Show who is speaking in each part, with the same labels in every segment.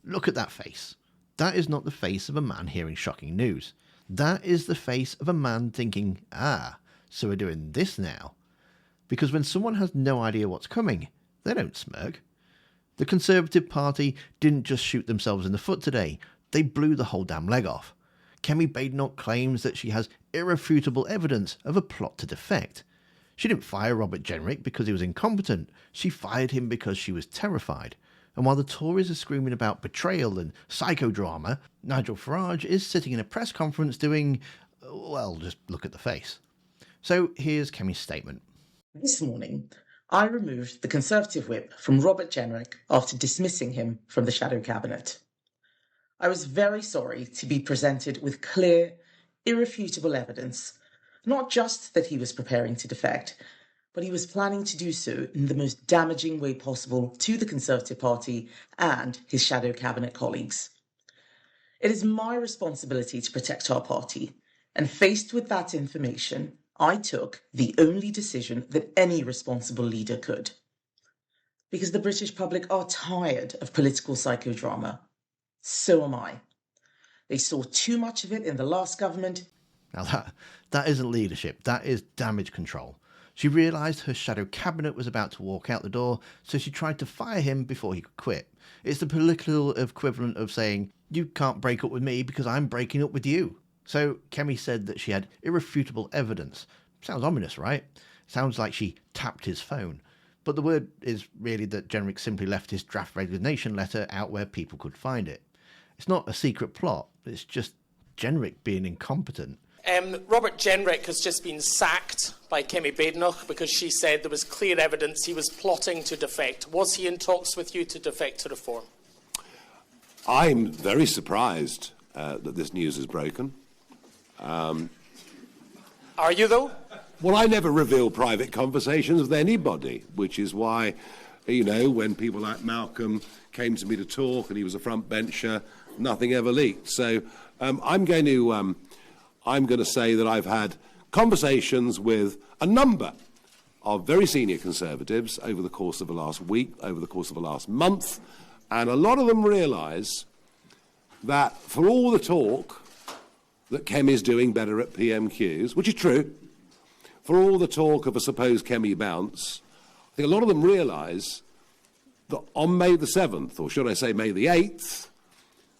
Speaker 1: Look at that face. That is not the face of a man hearing shocking news. That is the face of a man thinking, so we're doing this now. Because when someone has no idea what's coming, they don't smirk. The Conservative Party didn't just shoot themselves in the foot today, they blew the whole damn leg off. Kemi Badenoch claims that she has irrefutable evidence of a plot to defect. She didn't fire Robert Jenrick because he was incompetent, she fired him because she was terrified. And while the Tories are screaming about betrayal and psychodrama, Nigel Farage is sitting in a press conference doing, well, just look at the face. So here's Kemi's statement.
Speaker 2: This morning, I removed the Conservative whip from Robert Jenrick after dismissing him from the shadow cabinet. I was very sorry to be presented with clear, irrefutable evidence, not just that he was preparing to defect, but he was planning to do so in the most damaging way possible to the Conservative Party and his shadow cabinet colleagues. It is my responsibility to protect our party, and faced with that information, I took the only decision that any responsible leader could. Because the British public are tired of political psychodrama. So am I. They saw too much of it in the last government.
Speaker 1: Now that isn't leadership, that is damage control. She realised her shadow cabinet was about to walk out the door, so she tried to fire him before he could quit. It's the political equivalent of saying, you can't break up with me because I'm breaking up with you. So Kemi said that she had irrefutable evidence. Sounds ominous, right? Sounds like she tapped his phone. But the word is really that Jenrick simply left his draft resignation letter out where people could find it. It's not a secret plot, it's just Jenrick being incompetent.
Speaker 3: Robert Jenrick has just been sacked by Kemi Badenoch because she said there was clear evidence he was plotting to defect. Was he in talks with you to defect to Reform?
Speaker 4: I'm very surprised that this news is broken.
Speaker 3: Are you, though?
Speaker 4: Well, I never reveal private conversations with anybody, which is why, when people like Malcolm came to me to talk and he was a front bencher, nothing ever leaked. So I'm going to say that I've had conversations with a number of very senior Conservatives over the course of the last week, over the course of the last month, and a lot of them realise that for all the talk that Kemi's doing better at PMQs, which is true, for all the talk of a supposed Kemi bounce, I think a lot of them realise that on May the 7th, or should I say May the 8th,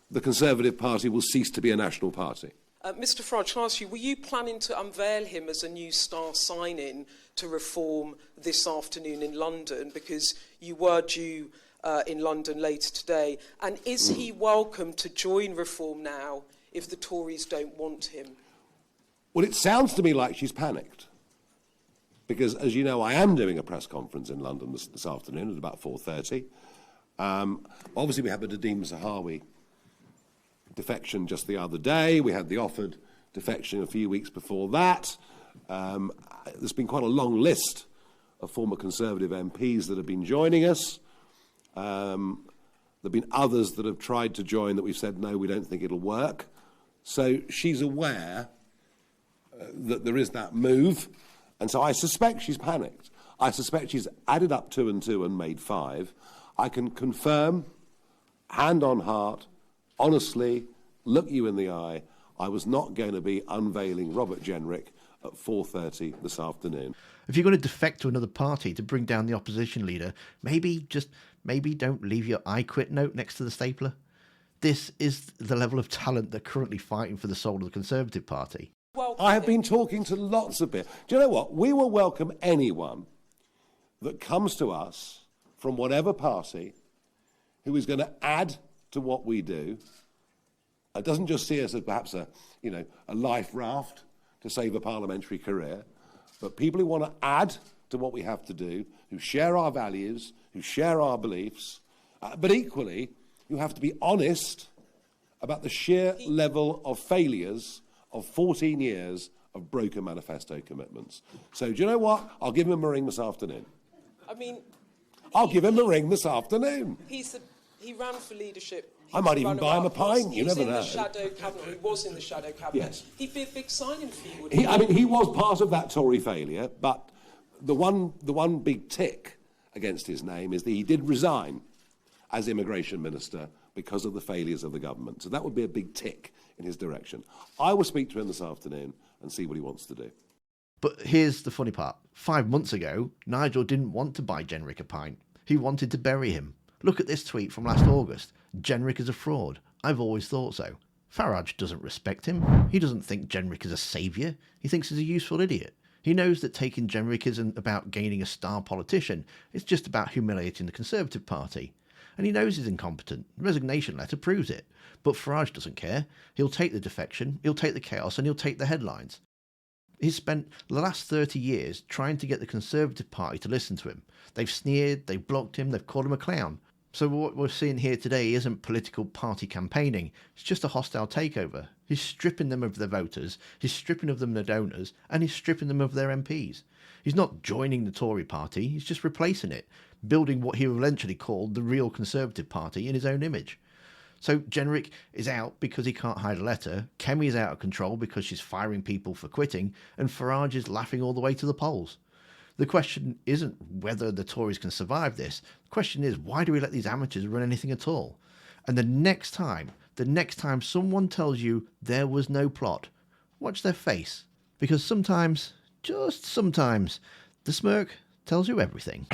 Speaker 4: the Conservative Party will cease to be a national party.
Speaker 5: Mr Farage, can I ask you, were you planning to unveil him as a new star sign-in to Reform this afternoon in London, because you were due in London later today? And is he welcome to join Reform now if the Tories don't want him?
Speaker 4: Well, it sounds to me like she's panicked, because, as you know, I am doing a press conference in London this afternoon at about 4:30. Obviously, we had the Nadeem Zahawi defection just the other day. We had the offered defection a few weeks before that. There's been quite a long list of former Conservative MPs that have been joining us. There have been others that have tried to join that we've said, no, we don't think it'll work. So she's aware that there is that move. And so I suspect she's panicked. I suspect she's added up 2 and 2 and made 5. I can confirm, hand on heart, honestly, look you in the eye, I was not going to be unveiling Robert Jenrick at 4:30 this afternoon.
Speaker 1: If you're going to defect to another party to bring down the opposition leader, maybe don't leave your I quit note next to the stapler. This is the level of talent they're currently fighting for the soul of the Conservative Party.
Speaker 5: Well,
Speaker 4: I have been talking to lots of people. Do you know what? We will welcome anyone that comes to us from whatever party who is going to add to what we do. It doesn't just see us as perhaps a life raft to save a parliamentary career, but people who want to add to what we have to do, who share our values, who share our beliefs, but equally, who have to be honest about the sheer level of failures of 14 years of broken manifesto commitments. So do you know what? I'll give him a ring this afternoon. I'll give him a ring this afternoon.
Speaker 5: He ran for leadership.
Speaker 4: I might even buy him a pint. You never know.
Speaker 5: He was in the shadow cabinet.
Speaker 4: Yes.
Speaker 5: He'd be a big sign-in for you, wouldn't he?
Speaker 4: He was part of that Tory failure, but the one big tick against his name is that he did resign as immigration minister because of the failures of the government. So that would be a big tick in his direction. I will speak to him this afternoon and see what he wants to do.
Speaker 1: But here's the funny part. 5 months ago, Nigel didn't want to buy Jenrick a pint. He wanted to bury him. Look at this tweet from last August. Jenrick is a fraud. I've always thought so. Farage doesn't respect him. He doesn't think Jenrick is a saviour. He thinks he's a useful idiot. He knows that taking Jenrick isn't about gaining a star politician. It's just about humiliating the Conservative Party. And he knows he's incompetent. The resignation letter proves it. But Farage doesn't care. He'll take the defection, he'll take the chaos, and he'll take the headlines. He's spent the last 30 years trying to get the Conservative Party to listen to him. They've sneered, they've blocked him, they've called him a clown. So what we're seeing here today isn't political party campaigning, it's just a hostile takeover. He's stripping them of their voters, he's stripping of them their donors, and he's stripping them of their MPs. He's not joining the Tory party, he's just replacing it, building what he will eventually call the real Conservative Party in his own image. So Jenrick is out because he can't hide a letter, Kemi is out of control because she's firing people for quitting, and Farage is laughing all the way to the polls. The question isn't whether the Tories can survive this. The question is, why do we let these amateurs run anything at all? And the next time someone tells you there was no plot, watch their face. Because sometimes, just sometimes, the smirk tells you everything.